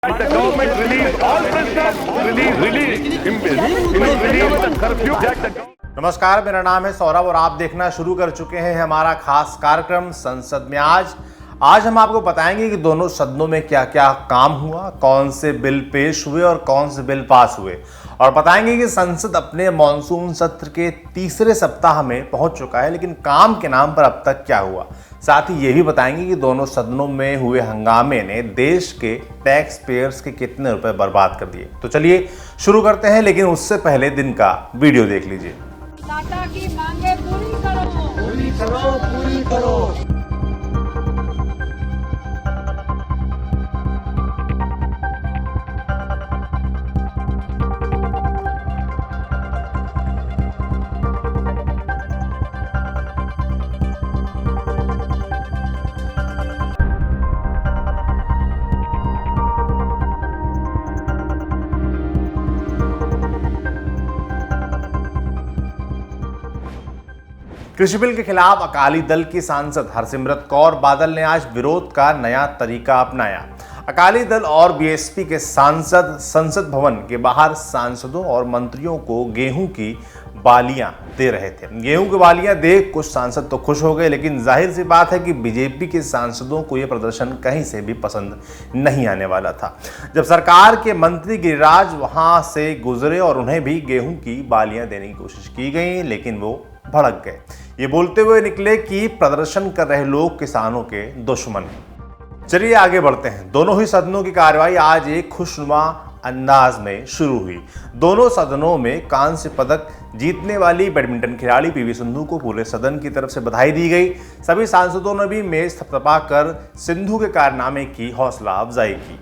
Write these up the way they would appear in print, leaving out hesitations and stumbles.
The government release all prisoners, release the curfew. नमस्कार, मेरा नाम है सौरभ और आप देखना शुरू कर चुके हैं हमारा खास कार्यक्रम संसद में आज हम आपको बताएंगे कि दोनों सदनों में क्या क्या काम हुआ, कौन से बिल पेश हुए और कौन से बिल पास हुए, और बताएंगे कि संसद अपने मॉनसून सत्र के तीसरे सप्ताह में पहुंच चुका है, लेकिन काम के नाम पर अब तक क्या हुआ। साथ ही ये भी बताएंगे कि दोनों सदनों में हुए हंगामे ने देश के टैक्स पेयर्स के कितने रुपए बर्बाद कर दिए। तो चलिए शुरू करते हैं, लेकिन उससे पहले दिन का वीडियो देख लीजिए। टाटा की मांगे पूरी करो, पूरी करो, पूरी करो। कृषि बिल के खिलाफ अकाली दल की सांसद हरसिमरत कौर बादल ने आज विरोध का नया तरीका अपनाया। अकाली दल और बीएसपी के सांसद संसद भवन के बाहर सांसदों और मंत्रियों को गेहूं की बालियां दे रहे थे। गेहूं की बालियां देख कुछ सांसद तो खुश हो गए, लेकिन जाहिर सी बात है कि बीजेपी के सांसदों को यह प्रदर्शन कहीं से भी पसंद नहीं आने वाला था। जब सरकार के मंत्री गिरिराज वहां से गुजरे और उन्हें भी गेहूं की बालियां देने की कोशिश की गई, लेकिन वो भड़क गए। ये बोलते हुए निकले कि प्रदर्शन कर रहे लोग किसानों के दुश्मन हैं। चलिए आगे बढ़ते हैं। दोनों ही सदनों की कार्रवाई आज एक खुशनुमा अंदाज में शुरू हुई। दोनों सदनों में कांस्य पदक जीतने वाली बैडमिंटन खिलाड़ी पीवी सिंधु को पूरे सदन की तरफ से बधाई दी गई। सभी सांसदों ने भी मेज थपथपा कर सिंधु के कारनामे की हौसला अफजाई की।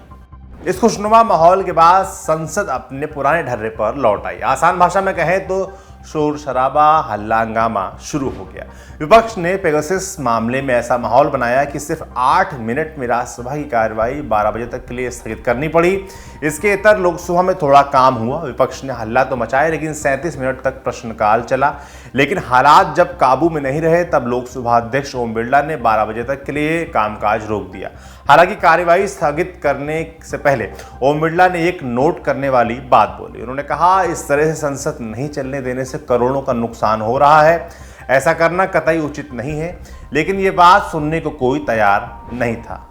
इस खुशनुमा माहौल के बाद संसद अपने पुराने ढर्रे पर लौट आई। आसान भाषा में कहें तो शोर शराबा, हल्ला हंगामा शुरू हो गया। विपक्ष ने पेगासस मामले में ऐसा माहौल बनाया कि सिर्फ 8 मिनट में राज्यसभा की कार्रवाई 12 बजे तक के लिए स्थगित करनी पड़ी। इसके इतर लोकसभा में थोड़ा काम हुआ। विपक्ष ने हल्ला तो मचाया, लेकिन 37 मिनट तक प्रश्नकाल चला। लेकिन हालात जब काबू में नहीं रहे तब लोकसभा अध्यक्ष ओम बिरला ने 12 बजे तक के लिए कामकाज रोक दिया। हालांकि कार्यवाही स्थगित करने से पहले ओम बिरला ने एक नोट करने वाली बात बोली। उन्होंने कहा, इस तरह से संसद नहीं चलने देने से करोड़ों का नुकसान हो रहा है। ऐसा करना कतई उचित नहीं है। लेकिन ये बात सुनने को कोई तैयार नहीं था।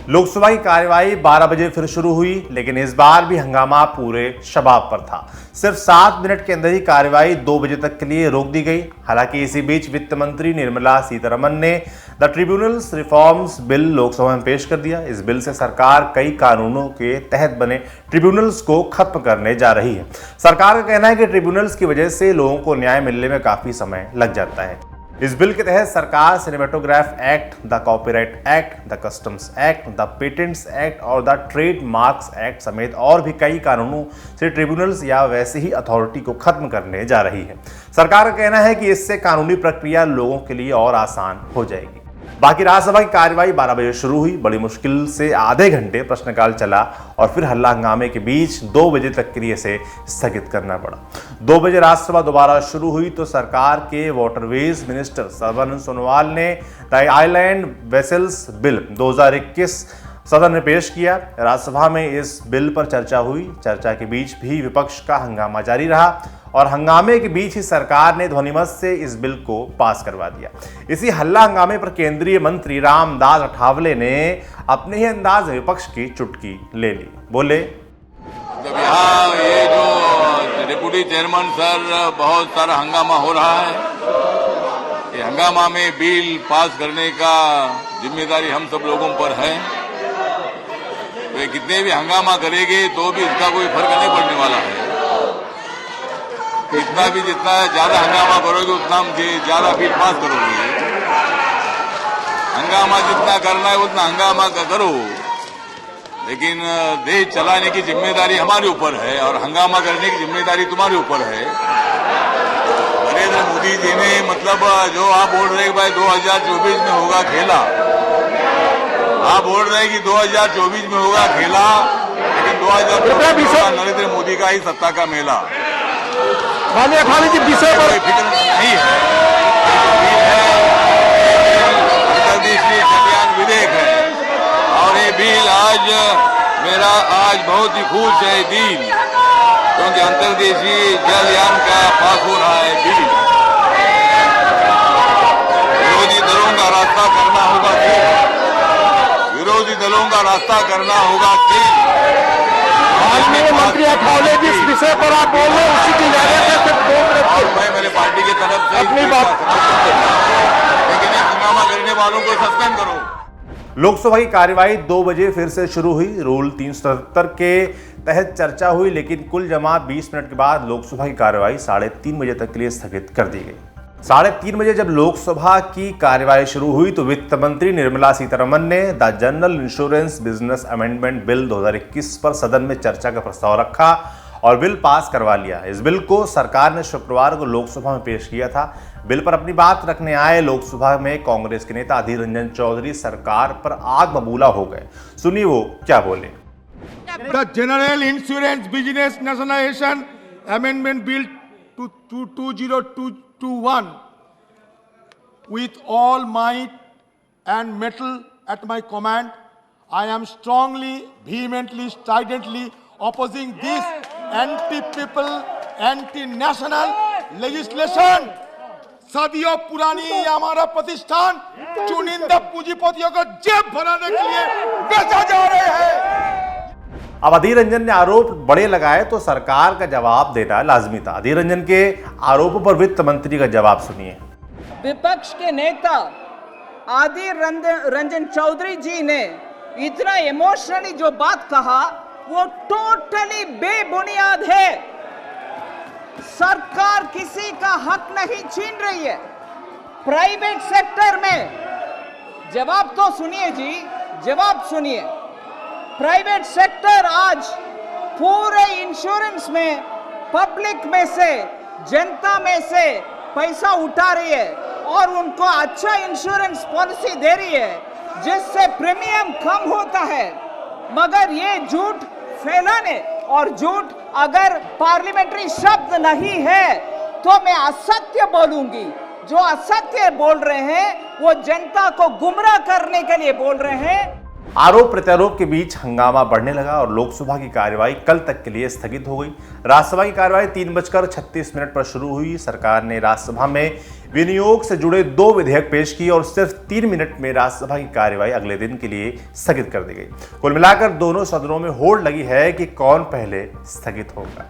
लोकसभा की कार्यवाही 12 बजे फिर शुरू हुई, लेकिन इस बार भी हंगामा पूरे शबाब पर था। सिर्फ 7 मिनट के अंदर ही कार्यवाही 2 बजे तक के लिए रोक दी गई। हालांकि इसी बीच वित्त मंत्री निर्मला सीतारमण ने the tribunals reforms bill Lok Sabha में पेश कर दिया। इस बिल से सरकार कई कानूनों के तहत बने ट्रिब्यूनल्स को खत्म करने जा रही है। सरकार का कहना है कि ट्रिब्यूनल्स की वजह से लोगों को न्याय मिलने में काफी समय लग जाता है। इस बिल के तहत सरकार cinematograph act, the copyright act, the customs act, the patents act और द ट्रेडमार्क्स एक्ट समेत और भी कई कानूनों से ट्रिब्यूनल्स या वैसे ही अथॉरिटी को खत्म करने जा रही है। सरकार का कहना है कि इससे कानूनी प्रक्रिया लोगों के लिए और आसान हो जाएगी। बाकी राज्यसभा की कार्यवाही 12 बजे शुरू हुई। बड़ी मुश्किल से आधे घंटे प्रश्नकाल चला और फिर हल्ला हंगामे के बीच 2 बजे तक के लिए इसे स्थगित करना पड़ा। 2 बजे राज्यसभा दोबारा शुरू हुई तो सरकार के वाटरवेज मिनिस्टर सर्बानंद सोनोवाल ने द आइलैंड वेसल्स बिल 2021 सदन में पेश किया। राज्यसभा में इस बिल पर चर्चा हुई। चर्चा के बीच भी विपक्ष का हंगामा जारी रहा और हंगामे के बीच ही सरकार ने ध्वनिमत से इस बिल को पास करवा दिया। इसी हल्ला हंगामे पर केंद्रीय मंत्री रामदास अठावले ने अपने ही अंदाज में विपक्ष की चुटकी ले ली। बोले, जब यहाँ ये जो डिप्टी चेयरमैन सर बहुत सारा हंगामा हो रहा है, ये हंगामा में बिल पास करने का जिम्मेदारी हम सब लोगों पर है। वे कितने भी हंगामा करेंगे तो भी इसका कोई फर्क नहीं पड़ने वाला है। जितना ज्यादा हंगामा करोगे उतना ज्यादा बिल पास करोगे। हंगामा जितना करना है उतना हंगामा करो, लेकिन देश चलाने की जिम्मेदारी हमारे ऊपर है और हंगामा करने की जिम्मेदारी तुम्हारे ऊपर है। नरेंद्र मोदी जी ने मतलब जो आप बोल रहे हैं भाई 2024 में होगा खेला, आप बोल रहे हैं कि 2024 में होगा खेला, लेकिन 2024 में नरेंद्र मोदी का ही सत्ता का मेला। विषय पर फिक्र नहीं है। विधेयक है और ये बिल आज मेरा आज बहुत ही खुश है दिल, क्योंकि अंतर्देशीय जलयान का पास हो रहा है बिल। विरोधी दलों का रास्ता करना होगा तेज, विरोधी दलों का रास्ता करना होगा तेज। मंत्री अठावले जिस विषय पर आप बोल रहे हैं उसी की इजाजत है, सिर्फ 2 मिनट और मैं मेरे पार्टी की तरफ से अपनी बात- लेकिन ये हंगामा करने वालों को सस्पेंड करो। लोकसभा की कार्यवाही 2 बजे फिर से शुरू हुई। रूल 377 के तहत चर्चा हुई, लेकिन कुल जमा 20 मिनट के बाद लोकसभा की कार्यवाही 3:30 बजे तक के लिए स्थगित कर दी गई। 3:30 बजे जब लोकसभा की कार्यवाही शुरू हुई तो वित्त मंत्री निर्मला सीतारमण ने the general insurance business amendment bill 2021 पर सदन में चर्चा का प्रस्ताव रखा और बिल पास करवा लिया। इस बिल को सरकार ने शुक्रवार को लोकसभा में पेश किया था। बिल पर अपनी बात रखने आए लोकसभा में कांग्रेस के नेता अधीर रंजन चौधरी सरकार पर आग बबूला हो गए। सुनिए वो क्या बोले। The General Insurance Business Nationalization Amendment Bill 2021 with all might and metal at my command, I am strongly, vehemently, stridently opposing this anti-people, anti-national legislation. सदियों पुरानी ये हमारा प्रतिष्ठान चुनिंदा पूंजीपतियों को जेब भराने के लिए बेचा जा रहे हैं। अब अधीर रंजन ने आरोप बड़े लगाए तो सरकार का जवाब देना लाजमी था। अधीर रंजन के आरोपों पर वित्त मंत्री का जवाब सुनिए। विपक्ष के नेता अधीर रंजन चौधरी जी ने इतना इमोशनली जो बात कहा वो टोटली बेबुनियाद है। सरकार किसी का हक नहीं छीन रही है। प्राइवेट सेक्टर में जवाब तो सुनिए जी, जवाब सुनिए। प्राइवेट सेक्टर आज पूरे इंश्योरेंस में पब्लिक में से, जनता में से पैसा उठा रही है और उनको अच्छा इंश्योरेंस पॉलिसी दे रही है जिससे प्रीमियम कम होता है। मगर ये झूठ फैलाने और झूठ अगर पार्लियामेंट्री शब्द नहीं है तो मैं असत्य बोलूंगी। जो असत्य बोल रहे हैं वो जनता को गुमराह करने के लिए बोल रहे हैं। आरोप प्रत्यारोप के बीच हंगामा बढ़ने लगा और लोकसभा की कार्यवाही कल तक के लिए स्थगित हो गई। राज्यसभा की कार्यवाही 3:36 पर शुरू हुई। सरकार ने राज्यसभा में विनियोग से जुड़े 2 विधेयक पेश किए और सिर्फ 3 मिनट में राज्यसभा की कार्यवाही अगले दिन के लिए स्थगित कर दी गई। कुल मिलाकर दोनों सदनों में होड़ लगी है कि कौन पहले स्थगित होगा।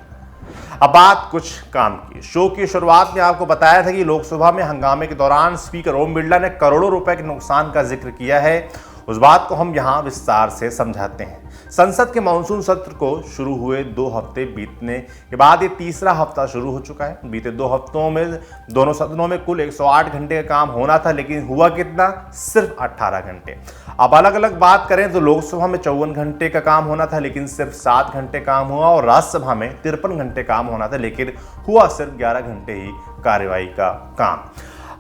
अब बात कुछ काम की। शो की शुरुआत में आपको बताया था कि लोकसभा में हंगामे के दौरान स्पीकर ओम बिरला ने करोड़ों रुपए के नुकसान का जिक्र किया है। उस बात को हम यहां विस्तार से समझाते हैं। संसद के मानसून सत्र को शुरू हुए 2 हफ्ते बीतने के बाद ये तीसरा हफ्ता शुरू हो चुका है। बीते 2 हफ्तों में दोनों सदनों में कुल 108 घंटे का काम होना था, लेकिन हुआ कितना? सिर्फ 18 घंटे। अब अलग अलग बात करें तो लोकसभा में 54 घंटे का काम होना था, लेकिन सिर्फ 7 घंटे काम हुआ और राज्यसभा में 53 घंटे काम होना था, लेकिन हुआ सिर्फ 11 घंटे ही कार्यवाही का काम।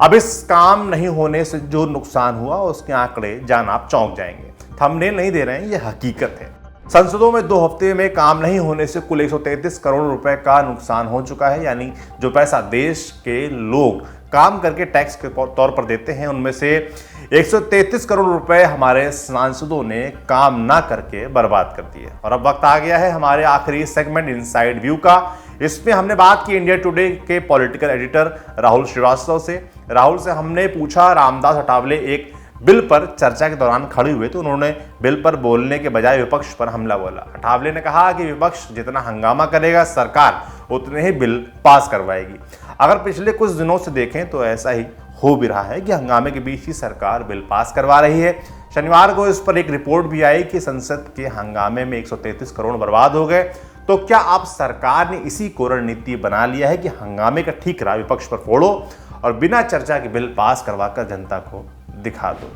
अब इस काम नहीं होने से जो नुकसान हुआ उसके आंकड़े जान आप चौंक जाएंगे। थंबनेल नहीं दे रहे हैं, ये हकीकत है। संसदों में 2 हफ्ते में काम नहीं होने से कुल 133 करोड़ रुपए का नुकसान हो चुका है। यानी जो पैसा देश के लोग काम करके टैक्स के तौर पर देते हैं उनमें से 133 करोड़ रुपए हमारे सांसदों ने काम ना करके बर्बाद कर दिए। और अब वक्त आ गया है हमारे आखिरी सेगमेंट इनसाइड व्यू का। इसमें हमने बात की इंडिया टुडे के पॉलिटिकल एडिटर राहुल श्रीवास्तव से। राहुल से हमने पूछा, रामदास अठावले एक बिल पर चर्चा के दौरान खड़े हुए तो उन्होंने बिल पर बोलने के बजाय विपक्ष पर हमला बोला। अठावले ने कहा कि विपक्ष जितना हंगामा करेगा सरकार उतने ही बिल पास करवाएगी। अगर पिछले कुछ दिनों से देखें तो ऐसा ही हो भी रहा है कि हंगामे के बीच ही सरकार बिल पास करवा रही है। शनिवार को इस पर एक रिपोर्ट भी आई कि संसद के हंगामे में 133 करोड़ बर्बाद हो गए। तो क्या अब सरकार ने इसी को रणनीति बना लिया है कि हंगामे का ठीकरा विपक्ष पर फोड़ो और बिना चर्चा के बिल पास करवाकर जनता को दिखा दो?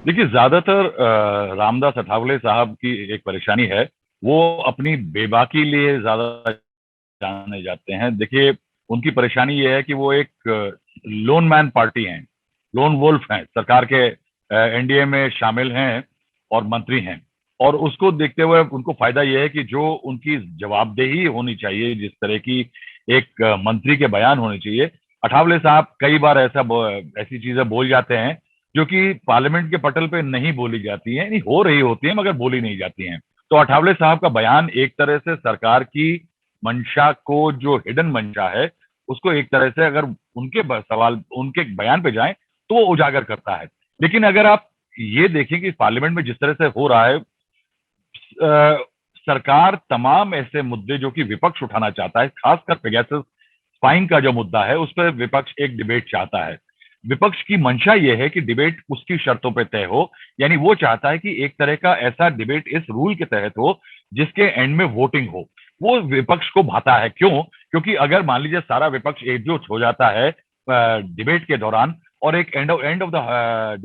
देखिए, ज्यादातर रामदास अठावले साहब की एक परेशानी है, वो अपनी बेबाकी लिए ज्यादा जाने जाते हैं। देखिए, उनकी परेशानी ये है कि वो एक लोन मैन पार्टी हैं, लोन वुल्फ हैं, सरकार के एनडीए में शामिल हैं और मंत्री हैं। और उसको देखते हुए उनको फायदा यह है कि जो उनकी जवाबदेही होनी चाहिए, जिस तरह की एक मंत्री के बयान होने चाहिए, अठावले साहब कई बार ऐसी चीजें बोल जाते हैं जो कि पार्लियामेंट के पटल पे नहीं बोली जाती हैं, नहीं हो रही होती हैं मगर बोली नहीं जाती हैं। तो अठावले साहब का बयान एक तरह से सरकार की मंशा को, जो हिडन मंशा है, उसको एक तरह से अगर उनके बयान पे जाएं तो वो उजागर करता है। लेकिन अगर आप ये देखें कि पार्लियामेंट में जिस तरह से हो रहा है, सरकार तमाम ऐसे मुद्दे जो कि विपक्ष उठाना चाहता है, खासकर पेगासस स्पाइंग का जो मुद्दा है, उस पर विपक्ष एक डिबेट चाहता है। विपक्ष की मंशा यह है कि डिबेट उसकी शर्तों पे तय हो, यानी वो चाहता है कि एक तरह का ऐसा डिबेट इस रूल के तहत हो जिसके एंड में वोटिंग हो। वो विपक्ष को भाता है। क्यों? क्योंकि अगर मान लीजिए सारा विपक्ष एकजुट हो जाता है डिबेट के दौरान, और एक एंड ऑफ द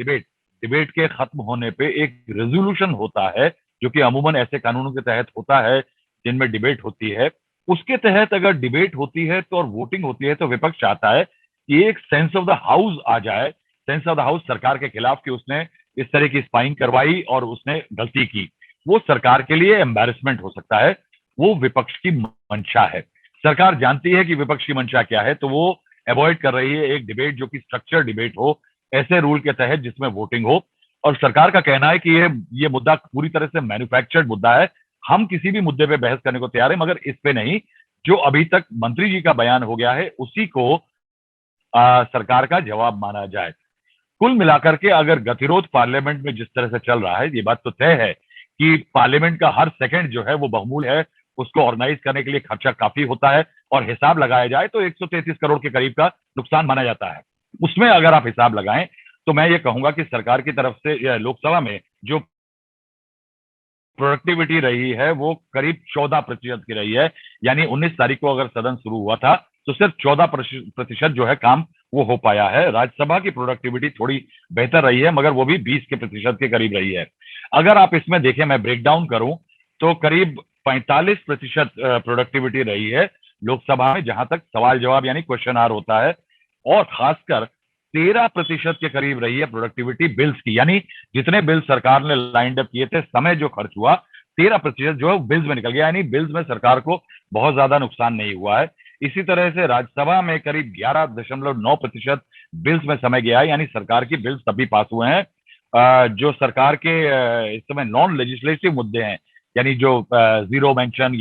डिबेट के खत्म होने पे एक रेजोल्यूशन होता है, जो कि अमूमन ऐसे कानूनों के तहत होता है जिनमें डिबेट होती है, उसके तहत अगर डिबेट होती है तो और वोटिंग होती है, तो विपक्ष चाहता है कि एक सेंस ऑफ द हाउस आ जाए, सेंस ऑफ द हाउस सरकार के खिलाफ कि उसने इस तरह की स्पाइंग करवाई और उसने गलती की। वो सरकार के लिए एम्बैरेसमेंट हो सकता है। वो विपक्ष की मंशा है। सरकार जानती है कि विपक्ष की मंशा क्या है, तो वो अवॉइड कर रही है एक डिबेट जो कि स्ट्रक्चर डिबेट हो, ऐसे रूल के तहत जिसमें वोटिंग हो। और सरकार का कहना है कि ये मुद्दा पूरी तरह से मैन्युफैक्चर्ड मुद्दा है, हम किसी भी मुद्दे पे बहस करने को तैयार है, मगर इस पे नहीं। जो अभी तक मंत्री जी का बयान हो गया है उसी को सरकार का जवाब माना जाए। कुल मिलाकर के अगर गतिरोध पार्लियामेंट में जिस तरह से चल रहा है, ये बात तो तय है कि पार्लियामेंट का हर सेकंड जो है वो बहुमूल्य है, उसको ऑर्गेनाइज करने के लिए खर्चा काफी होता है, और हिसाब लगाया जाए तो 133 करोड़ के करीब का नुकसान माना जाता है। उसमें अगर आप हिसाब लगाएं तो मैं ये कहूंगा कि सरकार की तरफ से लोकसभा में जो प्रोडक्टिविटी रही है वो करीब 14% की रही है। यानी 19 तारीख को अगर सदन शुरू हुआ था तो सिर्फ 14% जो है काम वो हो पाया है। राज्यसभा की प्रोडक्टिविटी थोड़ी बेहतर रही है, मगर वो भी 20% के करीब रही है। अगर आप इसमें देखें, मैं ब्रेक डाउन करूं तो करीब 45% प्रोडक्टिविटी रही है लोकसभा में, जहां तक सवाल जवाब यानी क्वेश्चन आवर होता है, और खासकर 13% के करीब रही है प्रोडक्टिविटी बिल्स की। यानी जितने बिल सरकार ने लाइंड अप किए थे, समय जो खर्च हुआ 13% जो है बिल्स में निकल गया, यानी बिल्स में सरकार को बहुत ज्यादा नुकसान नहीं हुआ है। इसी तरह से राज्यसभा में करीब 11.9% बिल्स में समय गया है, यानी सरकार की बिल्स तभी पास हुए हैं जो सरकार के इस समय नॉन लेजिस्लेटिव मुद्दे हैं, यानी जो जीरो मेंशन,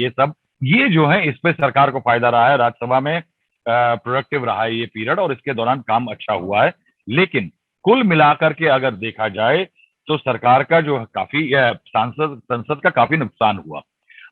ये जो है इस पे सरकार को फायदा रहा है। राज्यसभा में प्रोडक्टिव रहा है ये पीरियड, और इसके दौरान काम अच्छा हुआ है। लेकिन कुल मिलाकर के अगर देखा जाए तो सरकार का जो काफी संसद का काफी नुकसान हुआ।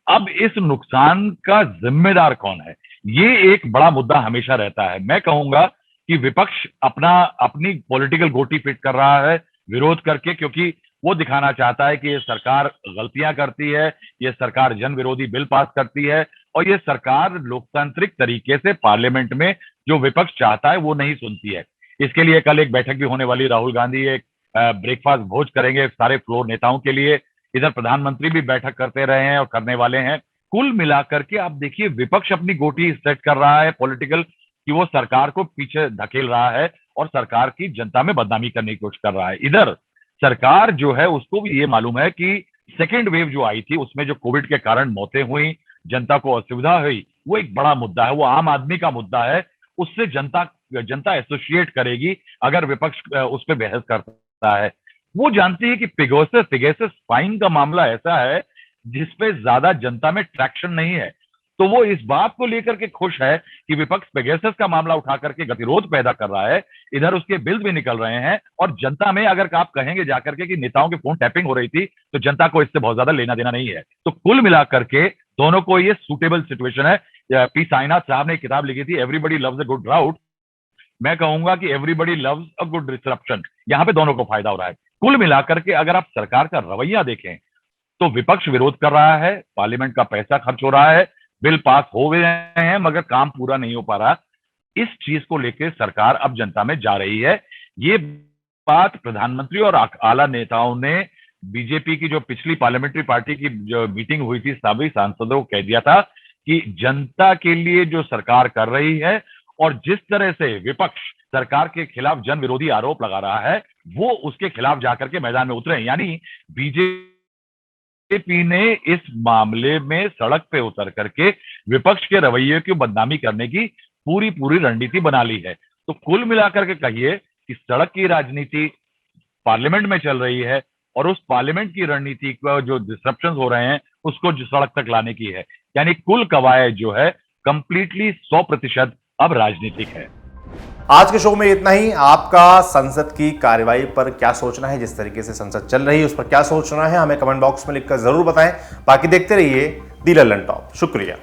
अब इस नुकसान का जिम्मेदार कौन है, ये एक बड़ा मुद्दा हमेशा रहता है। मैं कहूंगा कि विपक्ष अपनी पॉलिटिकल गोटी फिट कर रहा है विरोध करके, क्योंकि वो दिखाना चाहता है कि ये सरकार गलतियां करती है, ये सरकार जन विरोधी बिल पास करती है, और ये सरकार लोकतांत्रिक तरीके से पार्लियामेंट में जो विपक्ष चाहता है वो नहीं सुनती है। इसके लिए कल एक बैठक भी होने वाली, राहुल गांधी एक ब्रेकफास्ट भोज करेंगे सारे फ्लोर नेताओं के लिए। इधर प्रधानमंत्री भी बैठक करते रहे हैं और करने वाले हैं। कुल मिलाकर के आप देखिए, विपक्ष अपनी गोटी सेट कर रहा है पॉलिटिकल, कि वो सरकार को पीछे धकेल रहा है और सरकार की जनता में बदनामी करने की कोशिश कर रहा है। इधर सरकार जो है उसको भी ये मालूम है कि सेकेंड वेव जो आई थी उसमें जो कोविड के कारण मौतें हुई, जनता को असुविधा हुई, वो एक बड़ा मुद्दा है, वो आम आदमी का मुद्दा है। उससे जनता एसोसिएट करेगी अगर विपक्ष उस पर बहस करता है। वो जानती है कि पेगासस स्पाइंग का मामला ऐसा है जिसपे ज्यादा जनता में ट्रैक्शन नहीं है, तो वो इस बात को लेकर के खुश है कि विपक्ष पेगासस का मामला उठा करके गतिरोध पैदा कर रहा है। इधर उसके बिल्स भी निकल रहे हैं, और जनता में अगर आप कहेंगे जाकर के कि नेताओं के फोन टैपिंग हो रही थी, तो जनता को इससे बहुत ज्यादा लेना देना नहीं है। तो कुल मिलाकर के दोनों को ये सूटेबल सिचुएशन है। पी साईनाथ साहब ने एक किताब लिखी थी, everybody loves a good drought. मैं कहूंगा कि everybody loves a good disruption. यहां पे दोनों को फायदा हो रहा है। कुल मिलाकर के अगर आप सरकार का रवैया देखें तो विपक्ष विरोध कर रहा है, पार्लियामेंट का पैसा खर्च हो रहा है, बिल पास हो गए हैं, मगर काम पूरा नहीं हो पा रहा। इस चीज को लेकर सरकार अब जनता में जा रही है। ये बात प्रधानमंत्री और आला नेताओं ने बीजेपी की जो पिछली पार्लियामेंट्री पार्टी की जो मीटिंग हुई थी, सभी सांसदों को कह दिया था कि जनता के लिए जो सरकार कर रही है और जिस तरह से विपक्ष सरकार के खिलाफ जन विरोधी आरोप लगा रहा है, वो उसके खिलाफ जाकर के मैदान में उतरे। यानी बीजेपी ने इस मामले में सड़क पे उतर करके विपक्ष के रवैये की बदनामी करने की पूरी रणनीति बना ली है। तो कुल मिलाकर के कहिए कि सड़क की राजनीति पार्लियामेंट में चल रही है, और उस पार्लियामेंट की रणनीति को जो डिसरप्शन हो रहे हैं उसको जो सड़क तक लाने की है। यानी कुल कवायद जो है कंप्लीटली 100% अब राजनीतिक है। आज के शो में इतना ही। आपका संसद की कार्यवाही पर क्या सोचना है, जिस तरीके से संसद चल रही है उस पर क्या सोचना है, हमें कमेंट बॉक्स में लिखकर जरूर बताएं। बाकी देखते रहिए दी लल्लन टॉप। शुक्रिया।